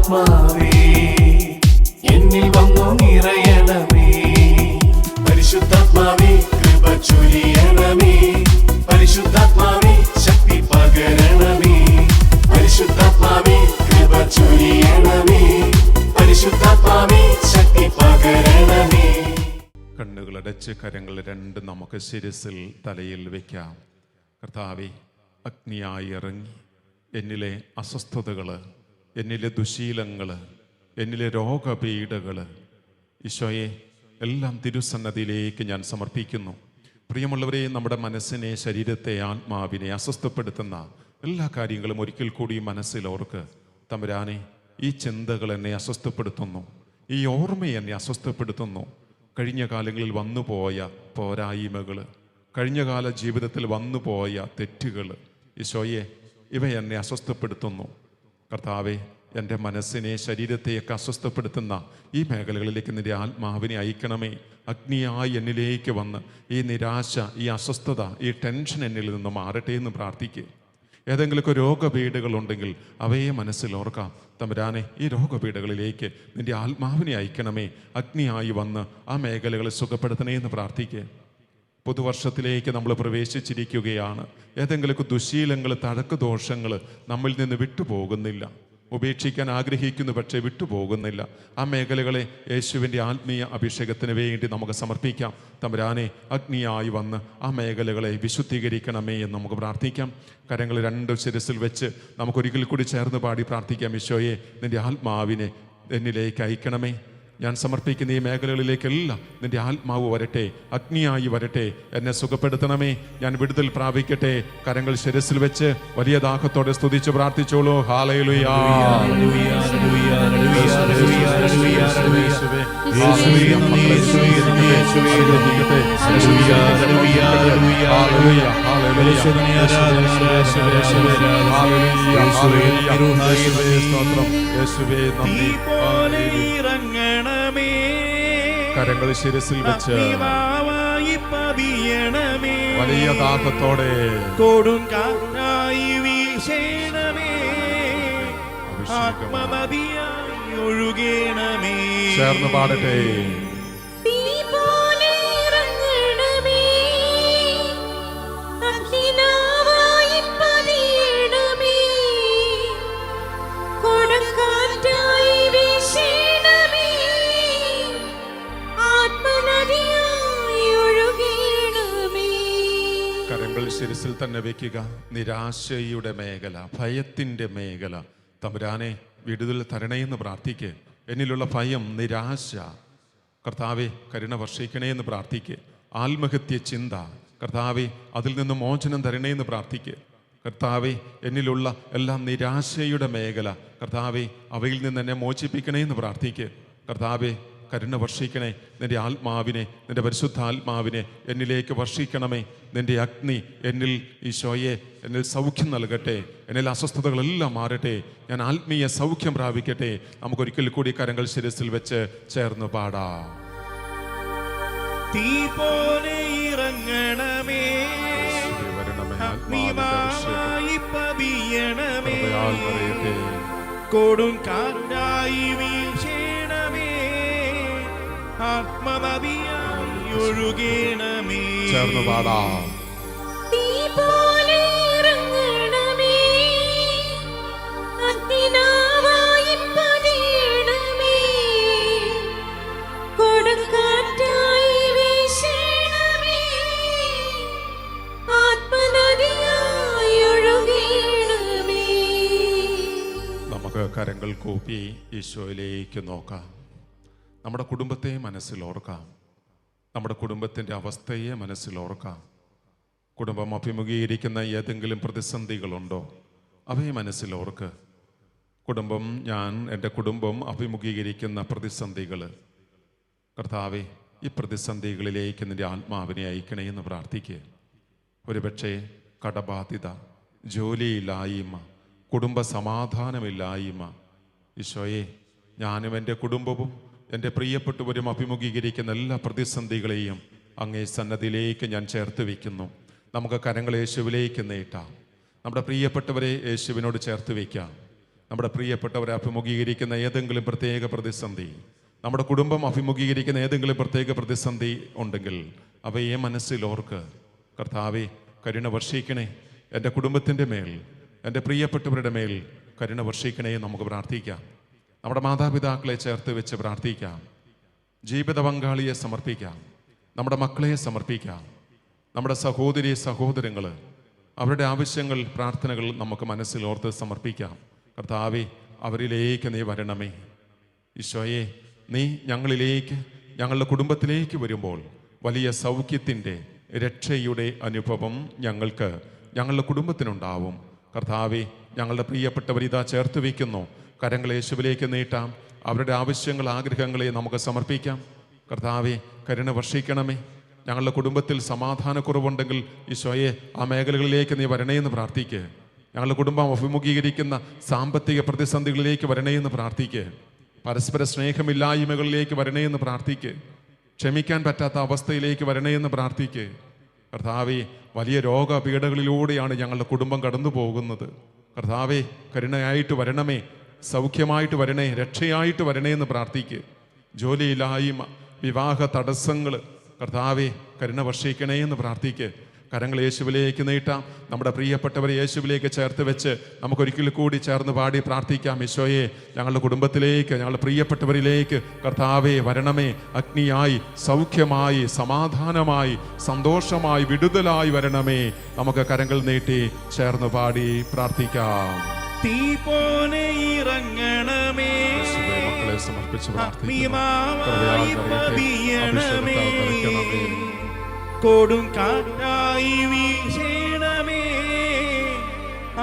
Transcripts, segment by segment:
പരിശുദ്ധാത്മാവേ എന്നിൽ വന്നു നിറയണമേ. പരിശുദ്ധാത്മാവേ കൃപ ചൊരിയണമേ. പരിശുദ്ധാത്മാവേ ശക്തി പകരണമേ. പരിശുദ്ധാത്മാവേ കൃപ ചൊരിയണമേ. പരിശുദ്ധാത്മാവേ ശക്തി പകരണമേ. കണ്ണുകളടച്ച് കരങ്ങൾ രണ്ടും നമുക്ക് ശിരസിൽ തലയിൽ വയ്ക്കാം. കർത്താവേ, അഗ്നിയായി ഇറങ്ങി എന്നിലെ അസ്വസ്ഥതകൾ, എന്നിലെ ദുശീലങ്ങൾ, എന്നിലെ രോഗപീഠകൾ, ഈശോയെ എല്ലാം തിരുസന്നതിയിലേക്ക് ഞാൻ സമർപ്പിക്കുന്നു. പ്രിയമുള്ളവരെ, നമ്മുടെ മനസ്സിനെ, ശരീരത്തെ, ആത്മാവിനെ അസ്വസ്ഥപ്പെടുത്തുന്ന എല്ലാ കാര്യങ്ങളും ഒരിക്കൽ കൂടി മനസ്സിലോർക്ക്. തമ്പുരാനെ, ഈ ചിന്തകൾ എന്നെ അസ്വസ്ഥപ്പെടുത്തുന്നു, ഈ ഓർമ്മ എന്നെ അസ്വസ്ഥപ്പെടുത്തുന്നു. കഴിഞ്ഞ കാലങ്ങളിൽ വന്നുപോയ പോരായ്മകൾ, കഴിഞ്ഞകാല ജീവിതത്തിൽ വന്നുപോയ തെറ്റുകൾ, ഈശോയെ ഇവ എന്നെ അസ്വസ്ഥപ്പെടുത്തുന്നു. കർത്താവെ, എൻ്റെ മനസ്സിനെ, ശരീരത്തെയൊക്കെ അസ്വസ്ഥപ്പെടുത്തുന്ന ഈ മേഖലകളിലേക്ക് നിന്റെ ആത്മാവിനെ അയക്കണമേ. അഗ്നിയായി എന്നിലേക്ക് വന്ന് ഈ നിരാശ, ഈ അസ്വസ്ഥത, ഈ ടെൻഷൻ എന്നിൽ നിന്ന് മാറട്ടെ എന്ന് പ്രാർത്ഥിക്കുക. ഏതെങ്കിലുമൊക്കെ രോഗപീഠകളുണ്ടെങ്കിൽ അവയെ മനസ്സിലോർക്കാം. തമ്പുരാനെ, ഈ രോഗപീഠകളിലേക്ക് നിന്റെ ആത്മാവിനെ അയക്കണമേ. അഗ്നിയായി വന്ന് ആ മേഖലകളെ സുഖപ്പെടുത്തണേ എന്ന് പ്രാർത്ഥിക്കുക. പുതുവർഷത്തിലേക്ക് നമ്മൾ പ്രവേശിച്ചിരിക്കുകയാണ്. ഏതെങ്കിലുമൊക്കെ ദുശീലങ്ങൾ, തഴക്ക് ദോഷങ്ങൾ നമ്മിൽ നിന്ന് വിട്ടുപോകുന്നില്ല. ഉപേക്ഷിക്കാൻ ആഗ്രഹിക്കുന്നു, പക്ഷേ വിട്ടുപോകുന്നില്ല. ആ മേഖലകളെ യേശുവിൻ്റെ ആത്മീയ അഭിഷേകത്തിന് വേണ്ടി നമുക്ക് സമർപ്പിക്കാം. തമ്പുരാനെ, അഗ്നിയായി വന്ന് ആ മേഖലകളെ വിശുദ്ധീകരിക്കണമേ എന്ന് നമുക്ക് പ്രാർത്ഥിക്കാം. കരങ്ങൾ രണ്ട് ശിരസിൽ വെച്ച് നമുക്കൊരിക്കൽ കൂടി ചേർന്ന് പാടി പ്രാർത്ഥിക്കാം. ഈശോയെ, നിൻ്റെ ആത്മാവിനെ എന്നിലേക്ക് അയക്കണമേ. ഞാൻ സമർപ്പിക്കുന്ന ഈ മേഖലകളിലേക്കെല്ലാം നിന്റെ ആത്മാവ് വരട്ടെ, അഗ്നിയായി വരട്ടെ. എന്നെ സുഖപ്പെടുത്തണമേ. ഞാൻ വിടുതൽ പ്രാപിക്കട്ടെ. കരങ്ങൾ ശിരസിൽ വെച്ച് വലിയ ദാഹത്തോടെ സ്തുതിച്ച് പ്രാർത്ഥിച്ചോളൂ. ഹല്ലേലൂയ. കരങ്ങൾ ശിരസിൽ വെച്ച് വലിയ ദാഹത്തോടെ കൊടും കാറ്റായി വീശണമേ, ആത്മനദിയായി ഒഴുകണമേ. ചേർന്ന് പാടട്ടെ. ശിരസിൽ തന്നെ വെക്കുക. നിരാശയുടെ മേഖല, ഭയത്തിൻ്റെ മേഖല, തമ്പുരാനെ വിടുതൽ തരണേന്ന് പ്രാർത്ഥിക്കുക. എന്നിലുള്ള ഭയം, നിരാശ, കർത്താവെ കരുണ വർഷിക്കണേ എന്ന് പ്രാർത്ഥിക്കുക. ആത്മഹത്യ ചിന്ത, കർത്താവെ അതിൽ നിന്ന് മോചനം തരണേന്ന് പ്രാർത്ഥിക്കുക. കർത്താവെ, എന്നിലുള്ള എല്ലാ നിരാശയുടെ മേഖല, കർത്താവെ അവയിൽ നിന്ന് എന്നെ മോചിപ്പിക്കണേ എന്ന് പ്രാർത്ഥിക്കുക. കർത്താവെ കരുണ വർഷിക്കണേ. നിൻ്റെ ആത്മാവിനെ, നിൻ്റെ പരിശുദ്ധാത്മാവിനെ എന്നിലേക്ക് വർഷിക്കണമേ. നിൻ്റെ അഗ്നി എന്നിൽ, ഈശോയെ എന്നിൽ സൗഖ്യം നൽകട്ടെ. എന്നിൽ അസ്വസ്ഥതകളെല്ലാം മാറട്ടെ. ഞാൻ ആത്മീയ സൗഖ്യം പ്രാപിക്കട്ടെ. നമുക്കൊരിക്കൽ കൂടി കരങ്ങൾ ശിരസിൽ വെച്ച് ചേർന്ന് പാടാം. തീ പോലെ ഇറങ്ങണമേ, അഗ്നിയായി പതിയണമേ, കൊടും കാറ്റായി വീശണമേ, ആത്മനദിയായി ഒഴുകണമേ. ചേർന്ന് പാടാം. നമുക്ക് കരങ്ങൾ കൂപ്പി ഈശോയിലേക്ക് നോക്കാം. നമ്മുടെ കുടുംബത്തെ മനസ്സിലോർക്കാം. നമ്മുടെ കുടുംബത്തിൻ്റെ അവസ്ഥയെ മനസ്സിലോർക്കാം. കുടുംബം അഭിമുഖീകരിക്കുന്ന ഏതെങ്കിലും പ്രതിസന്ധികളുണ്ടോ? അവയെ മനസ്സിലോർക്ക്. എൻ്റെ കുടുംബം അഭിമുഖീകരിക്കുന്ന പ്രതിസന്ധികൾ, കർത്താവെ ഈ പ്രതിസന്ധികളിലേക്ക് നിൻ്റെ ആത്മാവിനെ അയക്കണേ എന്ന് പ്രാർത്ഥിക്കുക. ഒരുപക്ഷെ കടബാധ്യത, ജോലിയില്ലായ്മ, കുടുംബ സമാധാനമില്ലായ്മ, ഈശോയെ ഞാനും എൻ്റെ കുടുംബവും എൻ്റെ പ്രിയപ്പെട്ടവരും അഭിമുഖീകരിക്കുന്ന എല്ലാ പ്രതിസന്ധികളെയും അങ്ങേ സന്നദ്ധിയിലേക്ക് ഞാൻ ചേർത്ത് വയ്ക്കുന്നു. നമുക്ക് കരങ്ങൾ യേശുവിലേക്ക് നീട്ടാം. നമ്മുടെ പ്രിയപ്പെട്ടവരെ യേശുവിനോട് ചേർത്ത് വയ്ക്കാം. നമ്മുടെ പ്രിയപ്പെട്ടവരെ അഭിമുഖീകരിക്കുന്ന ഏതെങ്കിലും പ്രത്യേക പ്രതിസന്ധി, നമ്മുടെ കുടുംബം അഭിമുഖീകരിക്കുന്ന ഏതെങ്കിലും പ്രത്യേക പ്രതിസന്ധി ഉണ്ടെങ്കിൽ അവയെ മനസ്സിലോർക്ക്. കർത്താവേ, കരുണ വർഷിക്കണേ, എൻ്റെ കുടുംബത്തിൻ്റെ മേൽ, എൻ്റെ പ്രിയപ്പെട്ടവരുടെ മേൽ കരുണ വർഷിക്കണേ. നമുക്ക് പ്രാർത്ഥിക്കാം. നമ്മുടെ മാതാപിതാക്കളെ ചേർത്ത് വെച്ച് പ്രാർത്ഥിക്കാം. ജീവിത പങ്കാളിയെ സമർപ്പിക്കാം. നമ്മുടെ മക്കളെ സമർപ്പിക്കാം. നമ്മുടെ സഹോദരി സഹോദരങ്ങൾ, അവരുടെ ആവശ്യങ്ങൾ, പ്രാർത്ഥനകൾ നമുക്ക് മനസ്സിലോർത്ത് സമർപ്പിക്കാം. കർത്താവേ, അവരിലേക്ക് നീ വരണമേ. ഈശോയെ, നീ ഞങ്ങളിലേക്ക്, ഞങ്ങളുടെ കുടുംബത്തിലേക്ക് വരുമ്പോൾ വലിയ സൗഖ്യത്തിൻ്റെ, രക്ഷയുടെ അനുഭവം ഞങ്ങളുടെ കുടുംബത്തിനുണ്ടാവും. കർത്താവേ, ഞങ്ങളുടെ പ്രിയപ്പെട്ടവരിതാ ചേർത്ത് വയ്ക്കുന്നു. കരങ്ങൾ യേശുവിലേക്ക് നീട്ടാം. അവരുടെ ആവശ്യങ്ങൾ, ആഗ്രഹങ്ങളെ നമുക്ക് സമർപ്പിക്കാം. കർത്താവേ, കരുണ വർഷിക്കണമേ. ഞങ്ങളുടെ കുടുംബത്തിൽ സമാധാനക്കുറവുണ്ടെങ്കിൽ ഈശോയെ, ആ മേഖലകളിലേക്ക് നീ വരണേയെന്ന് പ്രാർത്ഥിക്കുക. ഞങ്ങളുടെ കുടുംബം അഭിമുഖീകരിക്കുന്ന സാമ്പത്തിക പ്രതിസന്ധികളിലേക്ക് വരണേയെന്ന് പ്രാർത്ഥിക്കുക. പരസ്പര സ്നേഹമില്ലായ്മകളിലേക്ക് വരണേയെന്ന് പ്രാർത്ഥിക്കുക. ക്ഷമിക്കാൻ പറ്റാത്ത അവസ്ഥയിലേക്ക് വരണേയെന്ന് പ്രാർത്ഥിക്കുക. കർത്താവേ, വലിയ രോഗപീഠകളിലൂടെയാണ് ഞങ്ങളുടെ കുടുംബം കടന്നു പോകുന്നത്. കർത്താവേ, കരുണയായിട്ട് വരണമേ, സൗഖ്യമായിട്ട് വരണേ, രക്ഷയായിട്ട് വരണേ എന്ന് പ്രാർത്ഥിക്കുക. ജോലിയില്ലായ്മ, വിവാഹ തടസ്സങ്ങൾ, കർത്താവേ കരുണ വർഷിക്കണേ എന്ന് പ്രാർത്ഥിക്കുക. കരങ്ങൾ യേശുവിലേക്ക് നീട്ടാം. നമ്മുടെ പ്രിയപ്പെട്ടവരെ യേശുവിലേക്ക് ചേർത്ത് വെച്ച് നമുക്കൊരിക്കൽ കൂടി ചേർന്ന് പാടി പ്രാർത്ഥിക്കാം. ഈശോയെ, ഞങ്ങളുടെ കുടുംബത്തിലേക്ക്, ഞങ്ങളുടെ പ്രിയപ്പെട്ടവരിലേക്ക് കർത്താവേ വരണമേ. അഗ്നിയായി, സൗഖ്യമായി, സമാധാനമായി, സന്തോഷമായി, വിടുതലായി വരണമേ. നമുക്ക് കരങ്ങൾ നീട്ടി ചേർന്ന് പാടി പ്രാർത്ഥിക്കാം. തീ പോലെ ഇറങ്ങണമേ, മക്കളെ സമർപ്പിച്ച് അഗ്നിമാവായി പതിയണമേ, കൊടും കാറ്റായി വീശണമേ,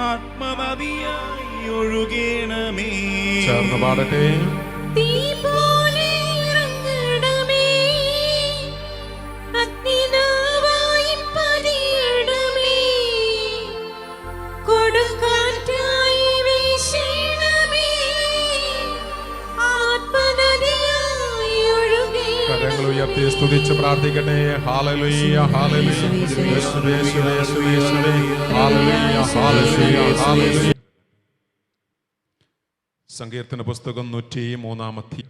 ആത്മനദിയായി ഒഴുകണമേ. ചേർന്ന് പാടട്ടെ. തീ പോലെ ഇറങ്ങണമേ, അഗ്നിനാവായി പതിയണമേ, കൊടുങ്കാറ്റായി വീശണമേ, ആത്മനദിയായി ഒഴുകണമേ. കരങ്ങൾ ഉയർത്തി സ്തുതിച്ച് പ്രാർത്ഥിക്കട്ടെ. ഹല്ലേലൂയ, ഹല്ലേലൂയ, യേശുവേ, യേശുവേ, യേശുവേ, യേശുവേ. Hallelujah, hallelujah, hallelujah. സങ്കീർത്തന പുസ്തകം 103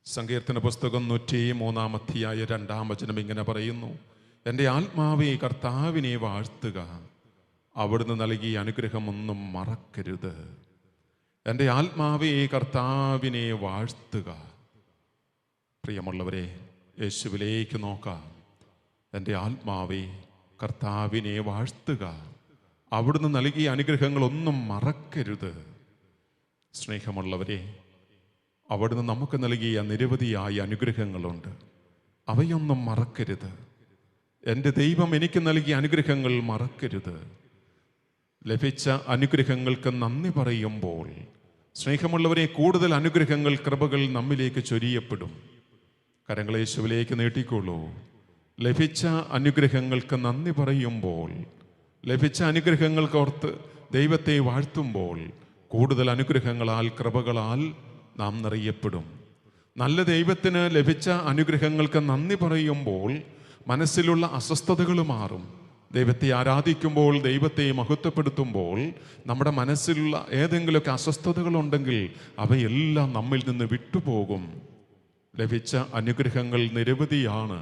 സങ്കീർത്തന പുസ്തകം 103 2-ാം വചനം ഇങ്ങനെ പറയുന്നു: എൻ്റെ ആത്മാവേ കർത്താവിനെ വാഴ്ത്തുക, അവിടുന്ന് നൽകിയ അനുഗ്രഹമൊന്നും മറക്കരുത്. എൻ്റെ ആത്മാവേ കർത്താവിനെ വാഴ്ത്തുക. പ്രിയമുള്ളവരെ, യേശുവിലേക്ക് നോക്കാം. എൻ്റെ ആത്മാവേ കർത്താവിനെ വാഴ്ത്തുക, അവിടുന്ന് നൽകിയ അനുഗ്രഹങ്ങളൊന്നും മറക്കരുത്. സ്നേഹമുള്ളവരെ, അവിടുന്ന് നമുക്ക് നൽകിയ നിരവധിയായ അനുഗ്രഹങ്ങളുണ്ട്. അവയൊന്നും മറക്കരുത്. എൻ്റെ ദൈവം എനിക്ക് നൽകിയ അനുഗ്രഹങ്ങൾ മറക്കരുത്. ലഭിച്ച അനുഗ്രഹങ്ങൾക്ക് നന്ദി പറയുമ്പോൾ, സ്നേഹമുള്ളവരെ, കൂടുതൽ അനുഗ്രഹങ്ങൾ, കൃപകൾ നമ്മിലേക്ക് ചൊരിയപ്പെടും. കരങ്ങൾ യേശുവിലേക്ക് നീട്ടിക്കോളൂ. ലഭിച്ച അനുഗ്രഹങ്ങൾക്ക് നന്ദി പറയുമ്പോൾ, ലഭിച്ച അനുഗ്രഹങ്ങൾക്കോർത്ത് ദൈവത്തെ വാഴ്ത്തുമ്പോൾ, കൂടുതൽ അനുഗ്രഹങ്ങളാൽ, കൃപകളാൽ നാം നിറയപ്പെടും. നല്ല ദൈവത്തിന് ലഭിച്ച അനുഗ്രഹങ്ങൾക്ക് നന്ദി പറയുമ്പോൾ മനസ്സിലുള്ള അസ്വസ്ഥതകൾ മാറും. ദൈവത്തെ ആരാധിക്കുമ്പോൾ, ദൈവത്തെ മഹത്വപ്പെടുത്തുമ്പോൾ നമ്മുടെ മനസ്സിലുള്ള ഏതെങ്കിലുമൊക്കെ അസ്വസ്ഥതകളുണ്ടെങ്കിൽ അവയെല്ലാം നമ്മിൽ നിന്ന് വിട്ടുപോകും. ലഭിച്ച അനുഗ്രഹങ്ങൾ നിരവധിയാണ്.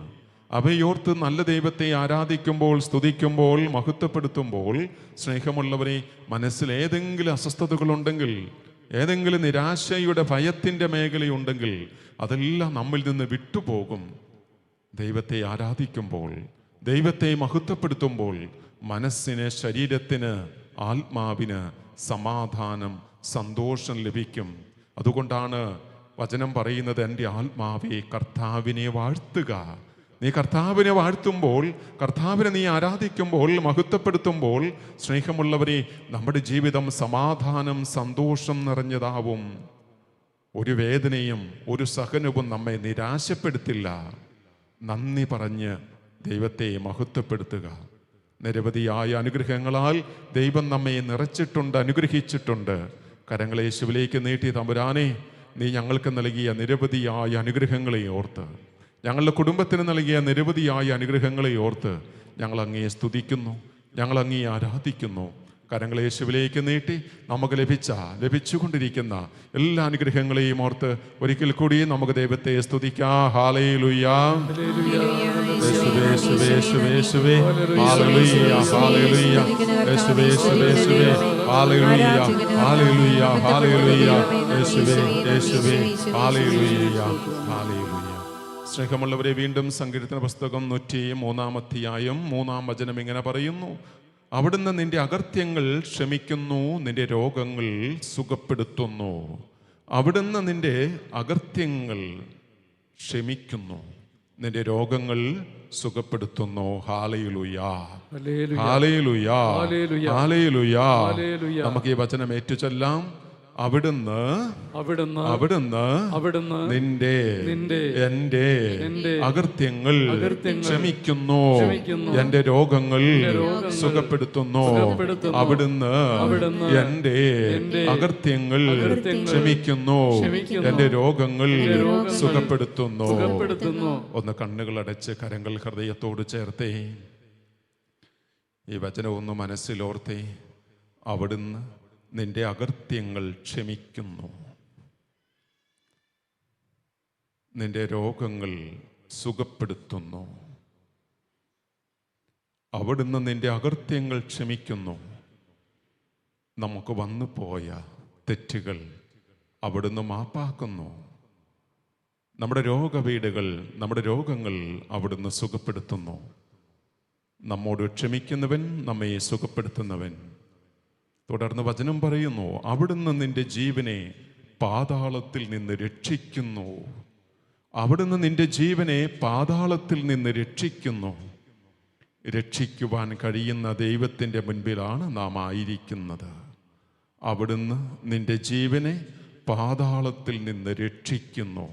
അവയോർത്ത് നല്ല ദൈവത്തെ ആരാധിക്കുമ്പോൾ, സ്തുതിക്കുമ്പോൾ, മഹത്വപ്പെടുത്തുമ്പോൾ, സ്നേഹമുള്ളവരെ, മനസ്സിൽ ഏതെങ്കിലും അസ്വസ്ഥതകളുണ്ടെങ്കിൽ, ഏതെങ്കിലും നിരാശയുടെ, ഭയത്തിൻ്റെ മേഖലയുണ്ടെങ്കിൽ അതെല്ലാം നമ്മിൽ നിന്ന് വിട്ടുപോകും. ദൈവത്തെ ആരാധിക്കുമ്പോൾ, ദൈവത്തെ മഹത്വപ്പെടുത്തുമ്പോൾ മനസ്സിന്, ശരീരത്തിന്, ആത്മാവിന് സമാധാനം, സന്തോഷം ലഭിക്കും. അതുകൊണ്ടാണ് വചനം പറയുന്നത്: എൻ്റെ ആത്മാവേ കർത്താവിനെ വാഴ്ത്തുക. നീ കർത്താവിനെ വാഴ്ത്തുമ്പോൾ, കർത്താവിനെ നീ ആരാധിക്കുമ്പോൾ, മഹത്വപ്പെടുത്തുമ്പോൾ, സ്നേഹമുള്ളവരെ, നമ്മുടെ ജീവിതം സമാധാനം, സന്തോഷം നിറഞ്ഞതാവും. ഒരു വേദനയും ഒരു സഹനവും നമ്മെ നിരാശപ്പെടുത്തില്ല. നന്ദി പറഞ്ഞ് ദൈവത്തെ മഹത്വപ്പെടുത്തുക. നിരവധിയായ അനുഗ്രഹങ്ങളാൽ ദൈവം നമ്മെ നിറച്ചിട്ടുണ്ട്, അനുഗ്രഹിച്ചിട്ടുണ്ട്. കരങ്ങളെ യേശുവിലേക്ക് നീട്ടി, തമ്പുരാനെ, നീ ഞങ്ങൾക്ക് നൽകിയ നിരവധിയായ അനുഗ്രഹങ്ങളെ ഓർത്ത്, ഞങ്ങളുടെ കുടുംബത്തിന് നൽകിയ നിരവധിയായ അനുഗ്രഹങ്ങളെ ഓർത്ത് ഞങ്ങൾ അങ്ങയെ സ്തുതിക്കുന്നു, ഞങ്ങൾ അങ്ങയെ ആരാധിക്കുന്നു. കരങ്ങൾ യേശുവിലേക്ക് നീട്ടി നമുക്ക് ലഭിച്ചുകൊണ്ടിരിക്കുന്ന എല്ലാ അനുഗ്രഹങ്ങളെയും ഓർത്ത് ഒരിക്കൽ കൂടി നമുക്ക് ദൈവത്തെ സ്തുതിക്കാം. ഹല്ലേലൂയ, യേശുവേ യേശുവേ യേശുവേ യേശുവേ, ഹല്ലേലൂയ ഹല്ലേലൂയ, യേശുവേ യേശുവേ യേശുവേ, ഹല്ലേലൂയ ഹല്ലേലൂയ ഹല്ലേലൂയ, യേശുവേ യേശുവേ, ഹല്ലേലൂയ ഹല്ലേലൂയ. സ്നേഹമുള്ളവരെ, വീണ്ടും സങ്കീർത്തന പുസ്തകം 103-ാം ഇങ്ങനെ പറയുന്നു: അവിടുന്ന് നിന്റെ അകൃത്യങ്ങൾ ക്ഷമിക്കുന്നു, നിന്റെ രോഗങ്ങൾ സുഖപ്പെടുത്തുന്നു. അവിടുന്ന് നിന്റെ അകൃത്യങ്ങൾ ക്ഷമിക്കുന്നു, നിന്റെ രോഗങ്ങൾ സുഖപ്പെടുത്തുന്നു. Hallelujah hallelujah hallelujah. നമുക്ക് ഈ വചനം ഏറ്റുചൊല്ലാം. അവിടുന്ന് നിന്റെ എന്റെ അകൃത്യങ്ങൾ ക്ഷമിക്കുന്നു, എന്റെ രോഗങ്ങൾ സുഖപ്പെടുത്തുന്നു. അവിടുന്ന് എന്റെ അകൃത്യങ്ങൾ ക്ഷമിക്കുന്നു, എന്റെ രോഗങ്ങൾ സുഖപ്പെടുത്തുന്നു. ഒന്ന് കണ്ണുകൾ അടച്ച് കരങ്ങൾ ഹൃദയത്തോട് ചേർത്തേ ഈ വചനം ഒന്ന് മനസ്സിലോർത്തേ. അവിടുന്ന് നിന്റെ അകൃത്യങ്ങൾ ക്ഷമിക്കുന്നു, നിന്റെ രോഗങ്ങൾ സുഖപ്പെടുത്തുന്നു. അവിടുന്ന് നിന്റെ അകൃത്യങ്ങൾ ക്ഷമിക്കുന്നു. നമുക്ക് വന്നു പോയ തെറ്റുകൾ അവിടുന്ന് മാപ്പാക്കുന്നു. നമ്മുടെ രോഗപീഠകൾ, നമ്മുടെ രോഗങ്ങൾ അവിടുന്ന് സുഖപ്പെടുത്തുന്നു. നമ്മോട് ക്ഷമിക്കുന്നവൻ നമ്മെ സുഖപ്പെടുത്തുന്നവൻ. തുടർന്ന് വചനം പറയുന്നു: അവിടുന്ന് നിന്റെ ജീവനെ പാതാളത്തിൽ നിന്ന് രക്ഷിക്കുന്നു. അവിടുന്ന് നിന്റെ ജീവനെ പാതാളത്തിൽ നിന്ന് രക്ഷിക്കുന്നു. രക്ഷിക്കുവാൻ കഴിയുന്ന ദൈവത്തിൻ്റെ മുൻപിലാണ് നാം ആയിരിക്കുന്നത്. അവിടുന്ന് നിന്റെ ജീവനെ പാതാളത്തിൽ നിന്ന് രക്ഷിക്കുന്നു.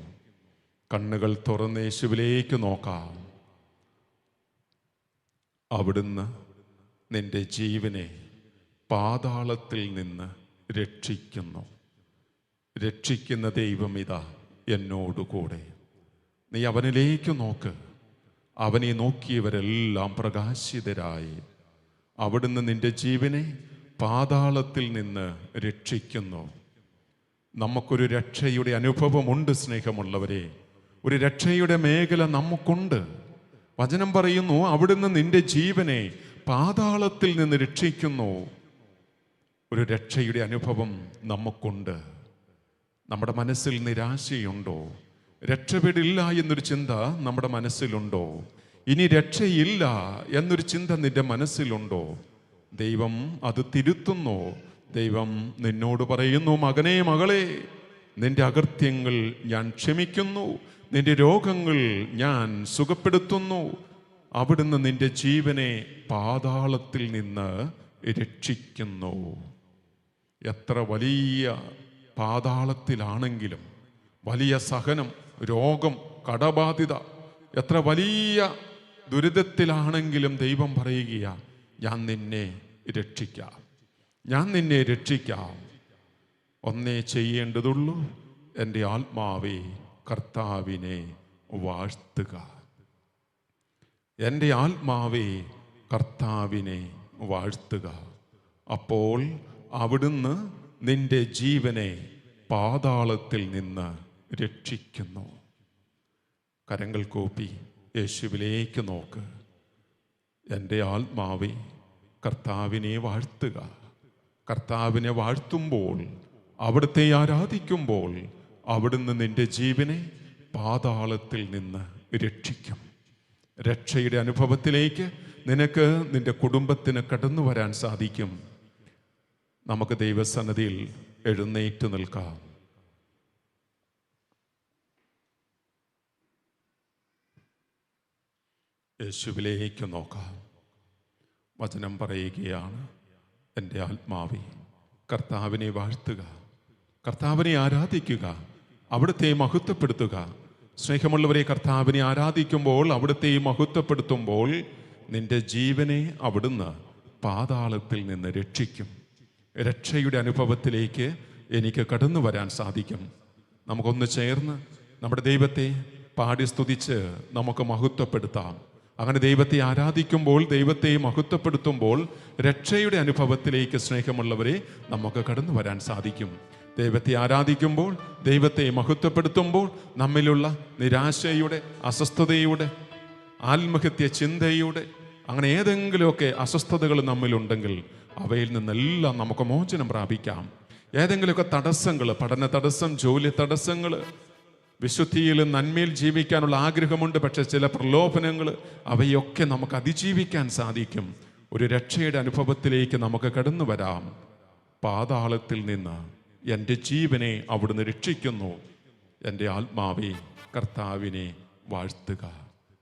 കണ്ണുകൾ തുറന്ന് യേശുവിലേക്ക് നോക്കാം. അവിടുന്ന് നിന്റെ ജീവനെ പാതാളത്തിൽ നിന്ന് രക്ഷിക്കുന്നു. രക്ഷിക്കുന്ന ദൈവം ഇതാ എന്നോടുകൂടെ. നീ അവനിലേക്ക് നോക്ക്. അവനെ നോക്കിയവരെല്ലാം പ്രകാശിതരായി. അവിടുന്ന് നിന്റെ ജീവനെ പാതാളത്തിൽ നിന്ന് രക്ഷിക്കുന്നു. നമുക്കൊരു രക്ഷയുടെ അനുഭവമുണ്ട് സ്നേഹമുള്ളവരെ. ഒരു രക്ഷയുടെ മേഖല നമുക്കുണ്ട്. വചനം പറയുന്നു: അവിടുന്ന് നിന്റെ ജീവനെ പാതാളത്തിൽ നിന്ന് രക്ഷിക്കുന്നു. ഒരു രക്ഷയുടെ അനുഭവം നമുക്കുണ്ട്. നമ്മുടെ മനസ്സിൽ നിരാശയുണ്ടോ? രക്ഷപ്പെടില്ല എന്നൊരു ചിന്ത നമ്മുടെ മനസ്സിലുണ്ടോ? ഇനി രക്ഷയില്ല എന്നൊരു ചിന്ത നിന്റെ മനസ്സിലുണ്ടോ? ദൈവം അത് തിരുത്തുന്നു. ദൈവം നിന്നോട് പറയുന്നു: മകനേ, മകളെ, നിന്റെ അകൃത്യങ്ങൾ ഞാൻ ക്ഷമിക്കുന്നു, നിന്റെ രോഗങ്ങൾ ഞാൻ സുഖപ്പെടുത്തുന്നു. അവിടുന്ന് നിന്റെ ജീവനെ പാതാളത്തിൽ നിന്ന് രക്ഷിക്കുന്നു. എത്ര വലിയ പാതാളത്തിലാണെങ്കിലും, വലിയ സഹനം, രോഗം, കടബാധിത, എത്ര വലിയ ദുരിതത്തിലാണെങ്കിലും ദൈവം പറയുകയാ: ഞാൻ നിന്നെ രക്ഷിക്കാം, ഞാൻ നിന്നെ രക്ഷിക്കാം. ഒന്നേ ചെയ്യേണ്ടതുള്ളൂ: എൻ്റെ ആത്മാവേ കർത്താവിനെ വാഴ്ത്തുക. എൻ്റെ ആത്മാവേ കർത്താവിനെ വാഴ്ത്തുക. അപ്പോൾ അവിടുന്ന് നിന്റെ ജീവനെ പാതാളത്തിൽ നിന്ന് രക്ഷിക്കുന്നു. കരങ്ങൾ കൂപ്പി യേശുവിലേക്ക് നോക്ക്. എൻ്റെ ആത്മാവേ കർത്താവിനെ വാഴ്ത്തുക. കർത്താവിനെ വാഴ്ത്തുമ്പോൾ, അവിടുത്തെ ആരാധിക്കുമ്പോൾ, അവിടുന്ന് നിന്റെ ജീവനെ പാതാളത്തിൽ നിന്ന് രക്ഷിക്കും. രക്ഷയുടെ അനുഭവത്തിലേക്ക് നിനക്ക്, നിന്റെ കുടുംബത്തിന് കടന്നു വരാൻ സാധിക്കും. നമുക്ക് ദൈവസന്നിധിയിൽ എഴുന്നേറ്റ് നിൽക്കാം. യേശുവിലേക്ക് നോക്കാം. വചനം പറയുകയാണ്: എൻ്റെ ആത്മാവേ കർത്താവിനെ വാഴ്ത്തുക, കർത്താവിനെ ആരാധിക്കുക, അവിടുത്തെ മഹത്വപ്പെടുത്തുക. സ്നേഹമുള്ളവരെ, കർത്താവിനെ ആരാധിക്കുമ്പോൾ, അവിടുത്തെ മഹത്വപ്പെടുത്തുമ്പോൾ, നിന്റെ ജീവനെ അവിടുന്ന് പാതാളത്തിൽ നിന്ന് രക്ഷിക്കും. രക്ഷയുടെ അനുഭവത്തിലേക്ക് എനിക്ക് കടന്നു വരാൻ സാധിക്കും. നമുക്കൊന്ന് ചേർന്ന് നമ്മുടെ ദൈവത്തെ പാടി സ്തുതിച്ച് നമുക്ക് മഹത്വപ്പെടുത്താം. അങ്ങനെ ദൈവത്തെ ആരാധിക്കുമ്പോൾ, ദൈവത്തെ മഹത്വപ്പെടുത്തുമ്പോൾ രക്ഷയുടെ അനുഭവത്തിലേക്ക് സ്നേഹമുള്ളവരെ നമുക്ക് കടന്നു വരാൻ സാധിക്കും. ദൈവത്തെ ആരാധിക്കുമ്പോൾ, ദൈവത്തെ മഹത്വപ്പെടുത്തുമ്പോൾ നമ്മിലുള്ള നിരാശയുടെ, അസ്വസ്ഥതയുടെ, ആത്മഹത്യ ചിന്തയുടെ, അങ്ങനെ ഏതെങ്കിലുമൊക്കെ അസ്വസ്ഥതകൾ നമ്മിലുണ്ടെങ്കിൽ അവയിൽ നിന്നെല്ലാം നമുക്ക് മോചനം പ്രാപിക്കാം. ഏതെങ്കിലുമൊക്കെ തടസ്സങ്ങൾ, പഠന തടസ്സം, ജോലി തടസ്സങ്ങൾ, വിശുദ്ധിയിലും നന്മയിൽ ജീവിക്കാനുള്ള ആഗ്രഹമുണ്ട്, പക്ഷെ ചില പ്രലോഭനങ്ങൾ, അവയൊക്കെ നമുക്ക് അതിജീവിക്കാൻ സാധിക്കും. ഒരു രക്ഷയുടെ അനുഭവത്തിലേക്ക് നമുക്ക് കടന്നു വരാം. പാതാളത്തിൽ നിന്ന് എൻ്റെ ജീവനെ അവിടുന്ന് രക്ഷിക്കുന്നു. എൻ്റെ ആത്മാവേ കർത്താവിനെ വാഴ്ത്തുക.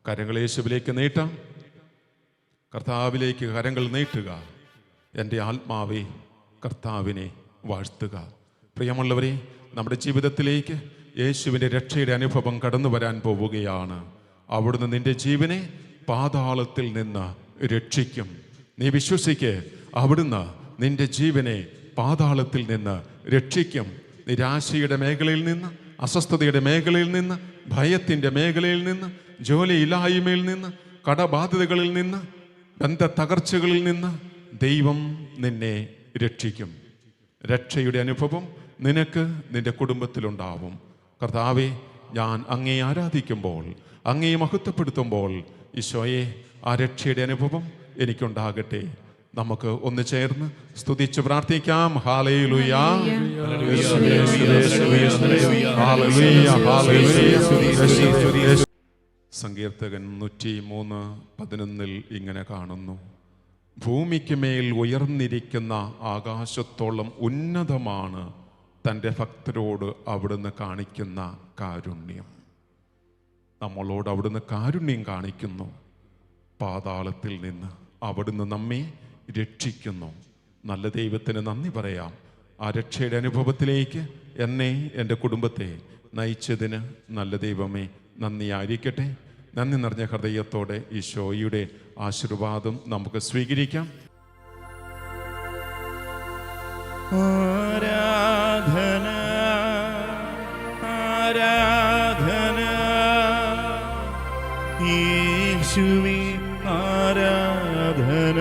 കരങ്ങൾ യേശുവിലേക്ക് നീട്ടാം. കർത്താവിലേക്ക് കരങ്ങൾ നീട്ടുക. എൻ്റെ ആത്മാവേ കർത്താവിനെ വാഴ്ത്തുക. പ്രിയമുള്ളവരെ, നമ്മുടെ ജീവിതത്തിലേക്ക് യേശുവിൻ്റെ രക്ഷയുടെ അനുഭവം കടന്നു വരാൻ പോവുകയാണ്. അവിടുന്ന് നിന്റെ ജീവനെ പാതാളത്തിൽ നിന്ന് രക്ഷിക്കും. നീ വിശ്വസിക്ക്, അവിടുന്ന് നിന്റെ ജീവനെ പാതാളത്തിൽ നിന്ന് രക്ഷിക്കും. നിരാശയുടെ മേഖലയിൽ നിന്ന്, അസ്വസ്ഥതയുടെ മേഖലയിൽ നിന്ന്, ഭയത്തിൻ്റെ മേഖലയിൽ നിന്ന്, ജോലിയില്ലായ്മയിൽ നിന്ന്, കടബാധ്യതകളിൽ നിന്ന്, ബന്ധ തകർച്ചകളിൽ നിന്ന് ദൈവം നിന്നെ രക്ഷിക്കും. രക്ഷയുടെ അനുഭവം നിനക്ക് നിന്റെ കുടുംബത്തിലുണ്ടാവും. കർത്താവെ, ഞാൻ അങ്ങയെ ആരാധിക്കുമ്പോൾ, അങ്ങയെ മഹത്വപ്പെടുത്തുമ്പോൾ ഈശോയെ, ആ രക്ഷയുടെ അനുഭവം എനിക്കുണ്ടാകട്ടെ. നമുക്ക് ഒന്ന് ചേർന്ന് സ്തുതിച്ച് പ്രാർത്ഥിക്കാം. ഹല്ലേലൂയ, സങ്കീർത്തകൻ 103:11 ഇങ്ങനെ കാണുന്നു: ഭൂമിക്ക് മേൽ ഉയർന്നിരിക്കുന്ന ആകാശത്തോളം ഉന്നതമാണ് തൻ്റെ ഭക്തരോട് അവിടുന്ന് കാണിക്കുന്ന കാരുണ്യം. നമ്മളോട് അവിടുന്ന് കാരുണ്യം കാണിക്കുന്നു. പാതാളത്തിൽ നിന്ന് അവിടുന്ന് നമ്മെ രക്ഷിക്കുന്നു. നല്ല ദൈവത്തിന് നന്ദി പറയാം. ആ രക്ഷയുടെ അനുഭവത്തിലേക്ക് എന്നെ, എൻ്റെ കുടുംബത്തെ നയിച്ചതിന് നല്ല ദൈവമേ നന്ദിയായിരിക്കട്ടെ. നന്ദി നിറഞ്ഞ ഹൃദയത്തോടെ ഈശോയുടെ ആശീർവാദം നമുക്ക് സ്വീകരിക്കാം. ആരാധന ആരാധന യേശുവേ ആരാധന.